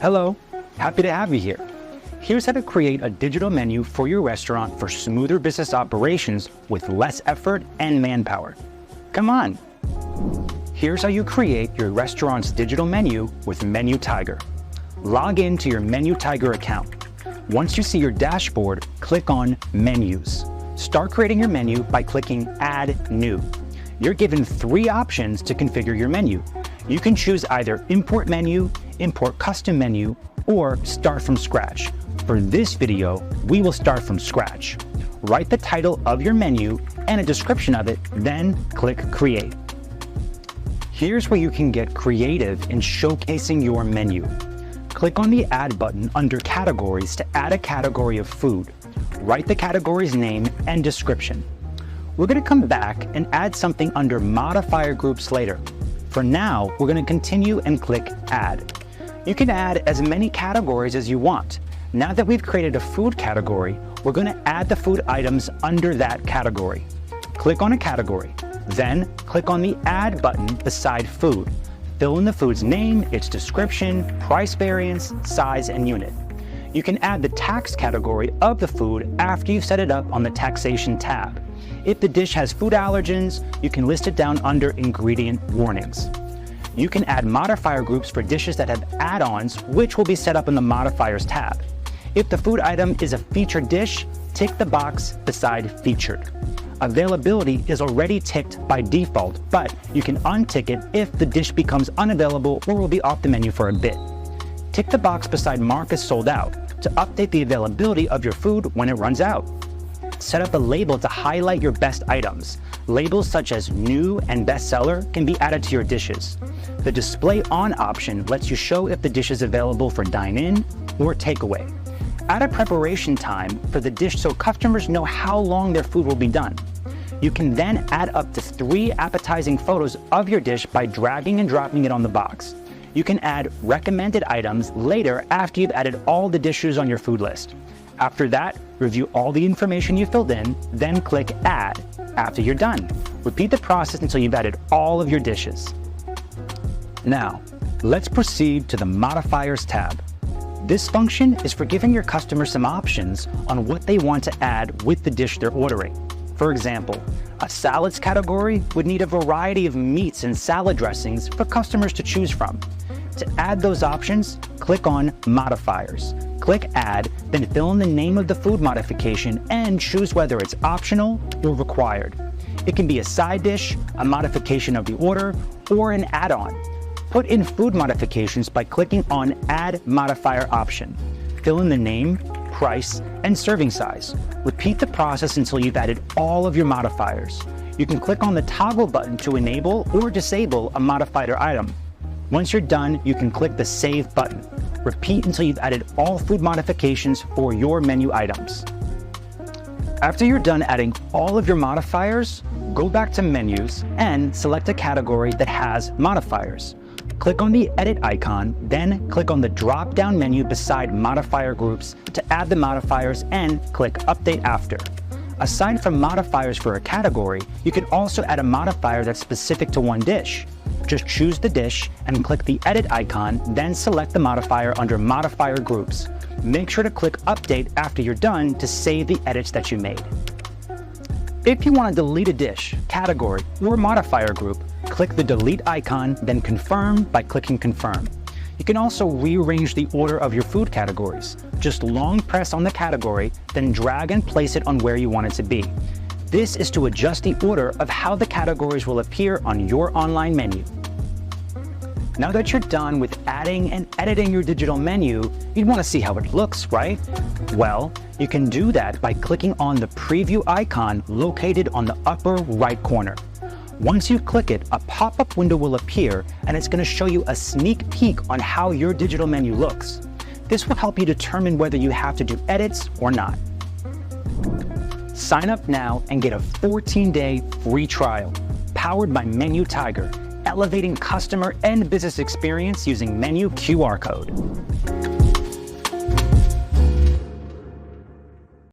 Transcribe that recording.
Hello, happy to have you here. Here's how to create a digital menu for your restaurant for smoother business operations with less effort and manpower. Come on. Here's how you create your restaurant's digital menu with Menu Tiger. Log in to your Menu Tiger account. Once you see your dashboard, click on Menus. Start creating your menu by clicking Add New. You're given 3 options to configure your menu. You can choose either Import Menu, Import Custom Menu, or Start from Scratch. For this video, we will start from scratch. Write the title of your menu and a description of it, then click Create. Here's where you can get creative in showcasing your menu. Click on the Add button under Categories to add a category of food. Write the category's name and description. We're going to come back and add something under Modifier Groups later. For now, we're going to continue and click Add. You can add as many categories as you want. Now that we've created a food category, we're going to add the food items under that category. Click on a category, then click on the Add button beside food. Fill in the food's name, its description, price variance, size, and unit. You can add the tax category of the food after you've set it up on the Taxation tab. If the dish has food allergens, you can list it down under Ingredient Warnings. You can add modifier groups for dishes that have add-ons, which will be set up in the Modifiers tab. If the food item is a featured dish, tick the box beside Featured. Availability is already ticked by default, but you can untick it if the dish becomes unavailable or will be off the menu for a bit. Tick the box beside Mark as Sold Out to update the availability of your food when it runs out. Set up a label to highlight your best items. Labels such as New and Bestseller can be added to your dishes. The Display On option lets you show if the dish is available for dine-in or takeaway. Add a preparation time for the dish so customers know how long their food will be done. You can then add up to 3 appetizing photos of your dish by dragging and dropping it on the box. You can add recommended items later after you've added all the dishes on your food list. After that, review all the information you filled in, then click Add after you're done. Repeat the process until you've added all of your dishes. Now, let's proceed to the Modifiers tab. This function is for giving your customers some options on what they want to add with the dish they're ordering. For example, a salads category would need a variety of meats and salad dressings for customers to choose from. To add those options, click on Modifiers. Click Add, then fill in the name of the food modification and choose whether it's optional or required. It can be a side dish, a modification of the order, or an add-on. Put in food modifications by clicking on Add Modifier option. Fill in the name, price, and serving size. Repeat the process until you've added all of your modifiers. You can click on the toggle button to enable or disable a modified item. Once you're done, you can click the Save button. Repeat until you've added all food modifications for your menu items. After you're done adding all of your modifiers, go back to Menus and select a category that has modifiers. Click on the Edit icon, then click on the drop-down menu beside Modifier Groups to add the modifiers and click Update After. Aside from modifiers for a category, you can also add a modifier that's specific to one dish. Just choose the dish and click the Edit icon, then select the modifier under Modifier Groups. Make sure to click Update after you're done to save the edits that you made. If you want to delete a dish, category, or modifier group, click the Delete icon, then Confirm by clicking Confirm. You can also rearrange the order of your food categories. Just long press on the category, then drag and place it on where you want it to be. This is to adjust the order of how the categories will appear on your online menu. Now that you're done with adding and editing your digital menu, you'd want to see how it looks, right? Well, you can do that by clicking on the preview icon located on the upper right corner. Once you click it, a pop-up window will appear and it's going to show you a sneak peek on how your digital menu looks. This will help you determine whether you have to do edits or not. Sign up now and get a 14-day free trial, powered by Menu Tiger, elevating customer and business experience using menu QR code.